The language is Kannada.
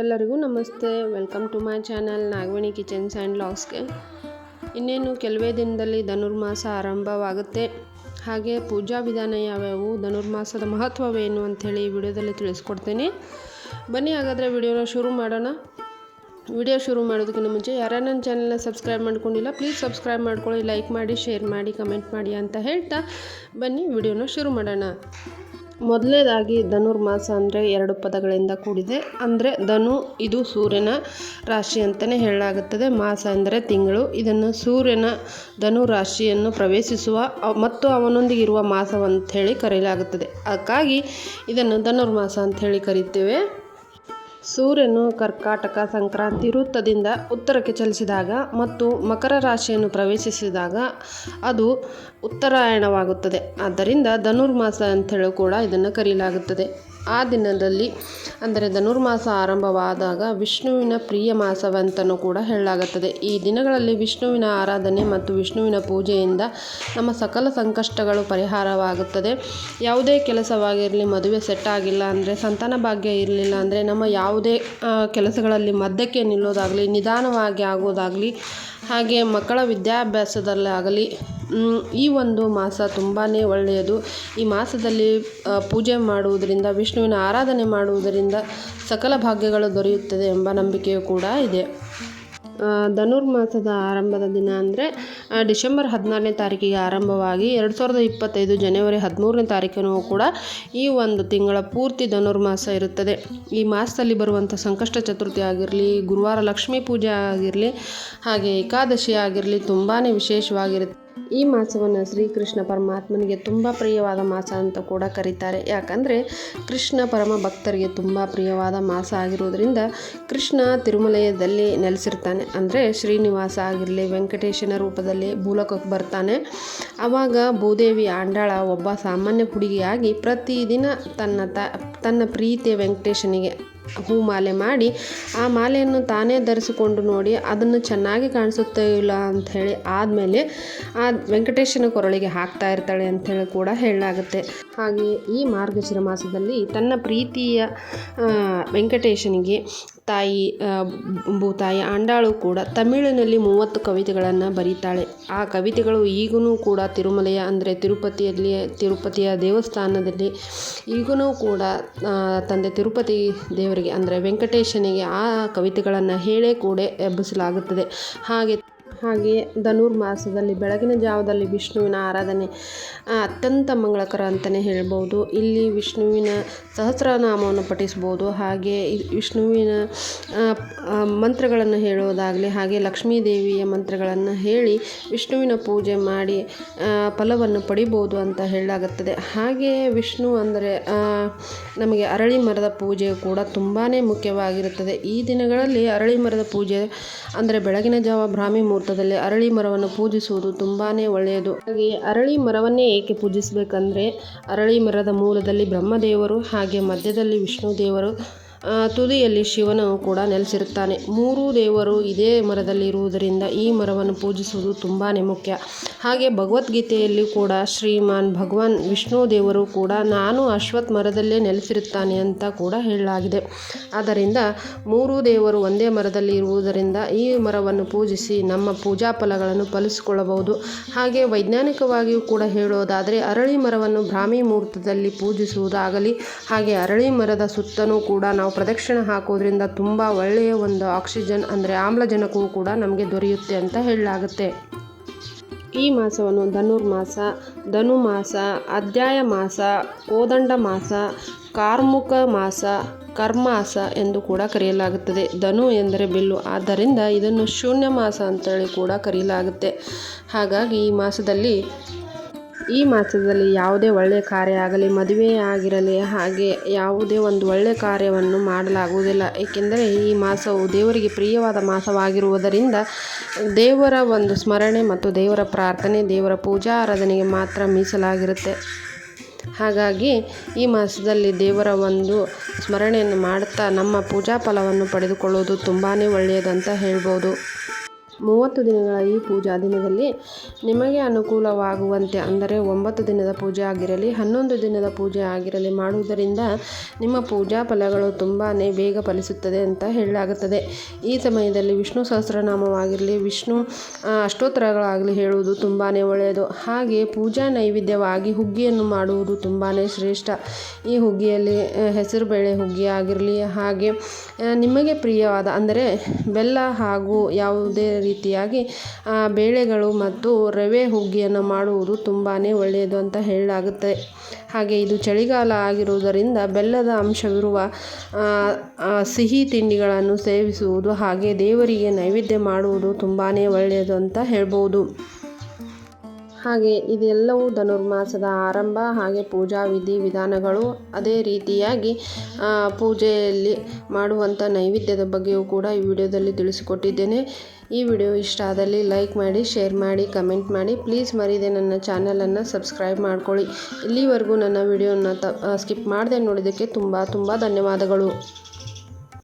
ಎಲ್ಲರಿಗೂ ನಮಸ್ತೆ. Welcome to my channel Nagaveni kitchens and ವ್ಲಾಗ್ಸ್ಗೆ. ಇನ್ನೇನು ಕೆಲವೇ ದಿನದಲ್ಲಿ ಧನುರ್ಮಾಸ ಆರಂಭವಾಗುತ್ತೆ. ಹಾಗೆ ಪೂಜಾ ವಿಧಾನ ಯಾವ್ಯಾವು, ಧನುರ್ಮಾಸದ ಮಹತ್ವವೇನು ಅಂಥೇಳಿ ಈ ವಿಡಿಯೋದಲ್ಲಿ ತಿಳಿಸ್ಕೊಡ್ತೀನಿ. ಬನ್ನಿ ಹಾಗಾದರೆ ವಿಡಿಯೋನ ಶುರು ಮಾಡೋಣ. ವಿಡಿಯೋ ಶುರು ಮಾಡೋದಕ್ಕಿಂತ ಮುಂಚೆ ಯಾರು ನನ್ನ ಚಾನಲ್ನ ಸಬ್ಸ್ಕ್ರೈಬ್ ಮಾಡ್ಕೊಂಡಿಲ್ಲ ಪ್ಲೀಸ್ ಸಬ್ಸ್ಕ್ರೈಬ್ ಮಾಡ್ಕೊಳ್ಳಿ, ಲೈಕ್ ಮಾಡಿ, ಶೇರ್ ಮಾಡಿ, ಕಮೆಂಟ್ ಮಾಡಿ ಅಂತ ಹೇಳ್ತಾ ಬನ್ನಿ ವಿಡಿಯೋನ ಶುರು ಮಾಡೋಣ. ಮೊದಲನೇದಾಗಿ ಧನುರ್ಮಾಸ ಅಂದರೆ 2 ಪದಗಳಿಂದ ಕೂಡಿದೆ. ಅಂದರೆ ಧನು, ಇದು ಸೂರ್ಯನ ರಾಶಿ ಅಂತಲೇ ಹೇಳಲಾಗುತ್ತದೆ. ಮಾಸ ಅಂದರೆ ತಿಂಗಳು. ಇದನ್ನು ಸೂರ್ಯನ ಧನು ರಾಶಿಯನ್ನು ಪ್ರವೇಶಿಸುವ ಮತ್ತು ಅವನೊಂದಿಗಿರುವ ಮಾಸವಂತ ಹೇಳಿ ಕರೆಯಲಾಗುತ್ತದೆ. ಅದಕ್ಕಾಗಿ ಇದನ್ನು ಧನುರ್ಮಾಸ ಅಂಥೇಳಿ ಕರೀತೇವೆ. ಸೂರ್ಯನು ಕರ್ಕಾಟಕ ಸಂಕ್ರಾಂತಿ ವೃತ್ತದಿಂದ ಉತ್ತರಕ್ಕೆ ಚಲಿಸಿದಾಗ ಮತ್ತು ಮಕರ ರಾಶಿಯನ್ನು ಪ್ರವೇಶಿಸಿದಾಗ ಅದು ಉತ್ತರಾಯಣವಾಗುತ್ತದೆ. ಆದ್ದರಿಂದ ಧನುರ್ಮಾಸ ಅಂಥೇಳಿ ಕೂಡ ಇದನ್ನು ಕರೆಯಲಾಗುತ್ತದೆ. ಆ ದಿನದಲ್ಲಿ ಅಂದರೆ ಧನುರ್ಮಾಸ ಆರಂಭವಾದಾಗ ವಿಷ್ಣುವಿನ ಪ್ರಿಯ ಮಾಸವಂತನೂ ಕೂಡ ಹೇಳಲಾಗುತ್ತದೆ. ಈ ದಿನಗಳಲ್ಲಿ ವಿಷ್ಣುವಿನ ಆರಾಧನೆ ಮತ್ತು ವಿಷ್ಣುವಿನ ಪೂಜೆಯಿಂದ ನಮ್ಮ ಸಕಲ ಸಂಕಷ್ಟಗಳು ಪರಿಹಾರವಾಗುತ್ತದೆ. ಯಾವುದೇ ಕೆಲಸವಾಗಿರಲಿ, ಮದುವೆ ಸೆಟ್ ಆಗಿಲ್ಲ ಅಂದರೆ, ಸಂತಾನ ಭಾಗ್ಯ ಇರಲಿಲ್ಲ ಅಂದರೆ, ನಮ್ಮ ಯಾವುದೇ ಕೆಲಸಗಳಲ್ಲಿ ಮಧ್ಯಕ್ಕೆ ನಿಲ್ಲೋದಾಗಲಿ, ನಿಧಾನವಾಗಿ ಆಗೋದಾಗಲಿ, ಹಾಗೆ ಮಕ್ಕಳ ವಿದ್ಯಾಭ್ಯಾಸದಲ್ಲಾಗಲಿ ಈ ಒಂದು ಮಾಸ ತುಂಬಾ ಒಳ್ಳೆಯದು. ಈ ಮಾಸದಲ್ಲಿ ಪೂಜೆ ಮಾಡುವುದರಿಂದ, ವಿಷ್ಣುವಿನ ಆರಾಧನೆ ಮಾಡುವುದರಿಂದ ಸಕಲ ಭಾಗ್ಯಗಳು ದೊರೆಯುತ್ತದೆ ಎಂಬ ನಂಬಿಕೆಯೂ ಕೂಡ ಇದೆ. ಧನುರ್ಮಾಸದ ಆರಂಭದ ದಿನ ಅಂದರೆ ಡಿಸೆಂಬರ್ 14ನೇ ತಾರೀಕಿಗೆ ಆರಂಭವಾಗಿ 2025 ಜನವರಿ 13ನೇ ತಾರೀಕಿನೂ ಕೂಡ ಈ ಒಂದು ತಿಂಗಳ ಪೂರ್ತಿ ಧನುರ್ಮಾಸ ಇರುತ್ತದೆ. ಈ ಮಾಸದಲ್ಲಿ ಬರುವಂಥ ಸಂಕಷ್ಟ ಚತುರ್ಥಿ ಆಗಿರಲಿ, ಗುರುವಾರ ಲಕ್ಷ್ಮೀ ಪೂಜೆ ಆಗಿರಲಿ, ಹಾಗೆ ಏಕಾದಶಿ ಆಗಿರಲಿ ತುಂಬಾ ವಿಶೇಷವಾಗಿರುತ್ತೆ. ಈ ಮಾಸವನ್ನು ಶ್ರೀಕೃಷ್ಣ ಪರಮಾತ್ಮನಿಗೆ ತುಂಬ ಪ್ರಿಯವಾದ ಮಾಸ ಅಂತ ಕೂಡ ಕರೀತಾರೆ. ಯಾಕಂದರೆ ಕೃಷ್ಣ ಪರಮ ಭಕ್ತರಿಗೆ ತುಂಬ ಪ್ರಿಯವಾದ ಮಾಸ ಆಗಿರುವುದರಿಂದ ಕೃಷ್ಣ ತಿರುಮಲಯದಲ್ಲಿ ನೆಲೆಸಿರ್ತಾನೆ. ಅಂದರೆ ಶ್ರೀನಿವಾಸ ಆಗಿರಲಿ, ವೆಂಕಟೇಶನ ರೂಪದಲ್ಲಿ ಭೂಲೋಕಕ್ಕೆ ಬರ್ತಾನೆ. ಆವಾಗ ಭೂದೇವಿ ಆಂಡಾಳ ಒಬ್ಬ ಸಾಮಾನ್ಯ ಹುಡುಗಿಯಾಗಿ ಪ್ರತಿದಿನ ತನ್ನ ಪ್ರೀತಿಯ ವೆಂಕಟೇಶನಿಗೆ ಹೂಮಾಲೆ ಮಾಡಿ ಆ ಮಾಲೆಯನ್ನು ತಾನೇ ಧರಿಸಿಕೊಂಡು ನೋಡಿ ಅದನ್ನು ಚೆನ್ನಾಗಿ ಕಾಣಿಸುತ್ತೆ ಇಲ್ಲ ಅಂಥೇಳಿ ಆದಮೇಲೆ ಆ ವೆಂಕಟೇಶನ ಕೊರಳಿಗೆ ಹಾಕ್ತಾ ಇರ್ತಾಳೆ ಅಂಥೇಳಿ ಕೂಡ ಹೇಳಲಾಗುತ್ತೆ. ಹಾಗೆ ಈ ಮಾರ್ಗಶಿರ ಮಾಸದಲ್ಲಿ ತನ್ನ ಪ್ರೀತಿಯ ವೆಂಕಟೇಶನಿಗೆ ಭೂತಾಯಿ ಆಂಡಾಳು ಕೂಡ ತಮಿಳಿನಲ್ಲಿ 30 ಕವಿತೆಗಳನ್ನು ಬರೀತಾಳೆ. ಆ ಕವಿತೆಗಳು ಈಗೂ ಕೂಡ ತಿರುಮಲೆಯ ಅಂದರೆ ತಿರುಪತಿಯ ದೇವಸ್ಥಾನದಲ್ಲಿ ಈಗೂ ಕೂಡ ತಂದೆ ತಿರುಪತಿ ದೇವರಿಗೆ ಅಂದರೆ ವೆಂಕಟೇಶನಿಗೆ ಆ ಕವಿತೆಗಳನ್ನು ಹೇಳೇ ಕೂಡ ಎಬ್ಬಿಸಲಾಗುತ್ತದೆ. ಹಾಗೆ ಧನುರ್ಮಾಸದಲ್ಲಿ ಬೆಳಗಿನ ಜಾವದಲ್ಲಿ ವಿಷ್ಣುವಿನ ಆರಾಧನೆ ಅತ್ಯಂತ ಮಂಗಳಕರ ಅಂತಲೇ ಹೇಳ್ಬೋದು. ಇಲ್ಲಿ ವಿಷ್ಣುವಿನ ಸಹಸ್ರನಾಮವನ್ನು ಪಠಿಸ್ಬೋದು. ಹಾಗೆ ವಿಷ್ಣುವಿನ ಮಂತ್ರಗಳನ್ನು ಹೇಳೋದಾಗಲಿ, ಹಾಗೆ ಲಕ್ಷ್ಮೀ ದೇವಿಯ ಮಂತ್ರಗಳನ್ನು ಹೇಳಿ ವಿಷ್ಣುವಿನ ಪೂಜೆ ಮಾಡಿ ಫಲವನ್ನು ಪಡಿಬೋದು ಅಂತ ಹೇಳಲಾಗುತ್ತದೆ. ಹಾಗೆ ವಿಷ್ಣು ಅಂದರೆ ನಮಗೆ ಅರಳಿ ಮರದ ಪೂಜೆ ಕೂಡ ತುಂಬಾ ಮುಖ್ಯವಾಗಿರುತ್ತದೆ. ಈ ದಿನಗಳಲ್ಲಿ ಅರಳಿ ಮರದ ಪೂಜೆ ಅಂದರೆ ಬೆಳಗಿನ ಜಾವ ಬ್ರಾಹ್ಮಿ ಮುಹೂರ್ತದಲ್ಲಿ ಅರಳಿ ಮರವನ್ನು ಪೂಜಿಸುವುದು ತುಂಬಾ ಒಳ್ಳೆಯದು. ಹಾಗೆ ಅರಳಿ ಮರವನ್ನೇ ಏಕೆ ಪೂಜಿಸಬೇಕಂದ್ರೆ ಅರಳಿ ಮರದ ಮೂಲದಲ್ಲಿ ಬ್ರಹ್ಮದೇವರು, ಹಾಗೆ ಮಧ್ಯದಲ್ಲಿ ವಿಷ್ಣು ದೇವರು, ತುದಿಯಲ್ಲಿ ಶಿವನು ಕೂಡ ನೆಲೆಸಿರುತ್ತಾನೆ. 3 ದೇವರು ಇದೇ ಮರದಲ್ಲಿ ಇರುವುದರಿಂದ ಈ ಮರವನ್ನು ಪೂಜಿಸುವುದು ತುಂಬಾ ಮುಖ್ಯ. ಹಾಗೆ ಭಗವದ್ಗೀತೆಯಲ್ಲಿ ಕೂಡ ಶ್ರೀಮಾನ್ ಭಗವಾನ್ ವಿಷ್ಣು ದೇವರು ಕೂಡ ನಾನು ಅಶ್ವತ್ಥ ಮರದಲ್ಲೇ ನೆಲೆಸಿರುತ್ತಾನೆ ಅಂತ ಕೂಡ ಹೇಳಲಾಗಿದೆ. ಆದ್ದರಿಂದ 3 ದೇವರು ಒಂದೇ ಮರದಲ್ಲಿ ಇರುವುದರಿಂದ ಈ ಮರವನ್ನು ಪೂಜಿಸಿ ನಮ್ಮ ಪೂಜಾ ಫಲಗಳನ್ನು ಫಲಿಸಿಕೊಳ್ಳಬಹುದು. ಹಾಗೆ ವೈಜ್ಞಾನಿಕವಾಗಿಯೂ ಕೂಡ ಹೇಳೋದಾದರೆ ಅರಳಿ ಮರವನ್ನು ಬ್ರಾಹ್ಮಿ ಮುಹೂರ್ತದಲ್ಲಿ ಪೂಜಿಸುವುದಾಗಲಿ, ಹಾಗೆ ಅರಳಿ ಮರದ ಸುತ್ತಲೂ ಕೂಡ ನಾವು ಪ್ರದಕ್ಷಿಣೆ ಹಾಕೋದ್ರಿಂದ ತುಂಬ ಒಳ್ಳೆಯ ಒಂದು ಆಕ್ಸಿಜನ್ ಅಂದರೆ ಆಮ್ಲಜನಕವೂ ಕೂಡ ನಮಗೆ ದೊರೆಯುತ್ತೆ ಅಂತ ಹೇಳಲಾಗುತ್ತೆ. ಈ ಮಾಸವನ್ನು ಧನುರ್ಮಾಸ, ಧನುಮಾಸ, ಅಧ್ಯಾಯ ಮಾಸ, ಕೋದಂಡ ಮಾಸ, ಕಾರ್ಮುಕ ಮಾಸ, ಕರ್ಮಾಸ ಎಂದು ಕೂಡ ಕರೆಯಲಾಗುತ್ತದೆ. ಧನು ಎಂದರೆ ಬಿಲ್ಲು, ಆದ್ದರಿಂದ ಇದನ್ನು ಶೂನ್ಯ ಮಾಸ ಅಂತೇಳಿ ಕೂಡ ಕರೆಯಲಾಗುತ್ತೆ. ಹಾಗಾಗಿ ಈ ಮಾಸದಲ್ಲಿ ಯಾವುದೇ ಒಳ್ಳೆಯ ಕಾರ್ಯ ಆಗಲಿ, ಮದುವೆ ಆಗಿರಲಿ, ಹಾಗೆ ಯಾವುದೇ ಒಂದು ಒಳ್ಳೆಯ ಕಾರ್ಯವನ್ನು ಮಾಡಲಾಗುವುದಿಲ್ಲ. ಏಕೆಂದರೆ ಈ ಮಾಸವು ದೇವರಿಗೆ ಪ್ರಿಯವಾದ ಮಾಸವಾಗಿರುವುದರಿಂದ ದೇವರ ಒಂದು ಸ್ಮರಣೆ ಮತ್ತು ದೇವರ ಪ್ರಾರ್ಥನೆ, ದೇವರ ಪೂಜಾ ಆರಾಧನೆಗೆ ಮಾತ್ರ ಮೀಸಲಾಗಿರುತ್ತೆ. ಹಾಗಾಗಿ ಈ ಮಾಸದಲ್ಲಿ ದೇವರ ಒಂದು ಸ್ಮರಣೆಯನ್ನು ಮಾಡುತ್ತಾ ನಮ್ಮ ಪೂಜಾ ಫಲವನ್ನು ಪಡೆದುಕೊಳ್ಳುವುದು ತುಂಬಾ ಒಳ್ಳೆಯದಂತ ಹೇಳ್ಬೋದು. 30 ದಿನಗಳ ಈ ಪೂಜಾ ದಿನದಲ್ಲಿ ನಿಮಗೆ ಅನುಕೂಲವಾಗುವಂತೆ, ಅಂದರೆ 9 ದಿನದ ಪೂಜೆ ಆಗಿರಲಿ 11 ದಿನದ ಪೂಜೆ ಆಗಿರಲಿ ಮಾಡುವುದರಿಂದ ನಿಮ್ಮ ಪೂಜಾ ಫಲಗಳು ತುಂಬಾ ಬೇಗ ಫಲಿಸುತ್ತದೆ ಅಂತ ಹೇಳಲಾಗುತ್ತದೆ. ಈ ಸಮಯದಲ್ಲಿ ವಿಷ್ಣು ಸಹಸ್ರನಾಮವಾಗಿರಲಿ, ವಿಷ್ಣು ಅಷ್ಟೋತ್ತರಗಳಾಗಲಿ ಹೇಳುವುದು ತುಂಬಾ ಒಳ್ಳೆಯದು. ಹಾಗೆ ಪೂಜಾ ನೈವೇದ್ಯವಾಗಿ ಹುಗ್ಗಿಯನ್ನು ಮಾಡುವುದು ತುಂಬಾ ಶ್ರೇಷ್ಠ. ಈ ಹುಗ್ಗಿಯಲ್ಲಿ ಹೆಸರುಬೇಳೆ ಹುಗ್ಗಿ ಆಗಿರಲಿ, ಹಾಗೆ ನಿಮಗೆ ಪ್ರಿಯವಾದ ಅಂದರೆ ಬೆಲ್ಲ ಹಾಗೂ ಯಾವುದೇ ರೀತಿಯಾಗಿ ಬೇಳೆಗಳು ಮತ್ತು ರವೆ ಹುಗ್ಗಿಯನ್ನು ಮಾಡುವುದು ತುಂಬಾ ಒಳ್ಳೆಯದು ಅಂತ ಹೇಳಲಾಗುತ್ತೆ. ಹಾಗೆ ಇದು ಚಳಿಗಾಲ ಆಗಿರುವುದರಿಂದ ಬೆಲ್ಲದ ಅಂಶವಿರುವ ಸಿಹಿ ತಿಂಡಿಗಳನ್ನು ಸೇವಿಸುವುದು ಹಾಗೆ ದೇವರಿಗೆ ನೈವೇದ್ಯ ಮಾಡುವುದು ತುಂಬಾ ಒಳ್ಳೆಯದು ಅಂತ ಹೇಳ್ಬೋದು. ಹಾಗೆ ಇದೆಲ್ಲವೂ ಧನುರ್ಮಾಸದ ಆರಂಭ, ಹಾಗೆ ಪೂಜಾ ವಿಧಾನಗಳು, ಅದೇ ರೀತಿಯಾಗಿ ಪೂಜೆಯಲ್ಲಿ ಮಾಡುವಂಥ ನೈವೇದ್ಯದ ಬಗ್ಗೆಯೂ ಕೂಡ ಈ ವಿಡಿಯೋದಲ್ಲಿ ತಿಳಿಸಿಕೊಟ್ಟಿದ್ದೇನೆ. ಈ ವಿಡಿಯೋ ಇಷ್ಟ ಆದಲ್ಲಿ ಲೈಕ್ ಮಾಡಿ, ಶೇರ್ ಮಾಡಿ, ಕಮೆಂಟ್ ಮಾಡಿ. ಪ್ಲೀಸ್ ಮರೀದೆ ನನ್ನ ಚಾನಲನ್ನು ಸಬ್ಸ್ಕ್ರೈಬ್ ಮಾಡ್ಕೊಳ್ಳಿ. ಇಲ್ಲಿವರೆಗೂ ನನ್ನ ವಿಡಿಯೋನ ಸ್ಕಿಪ್ ಮಾಡದೆ ನೋಡಿದ್ದಕ್ಕೆ ತುಂಬ ಧನ್ಯವಾದಗಳು.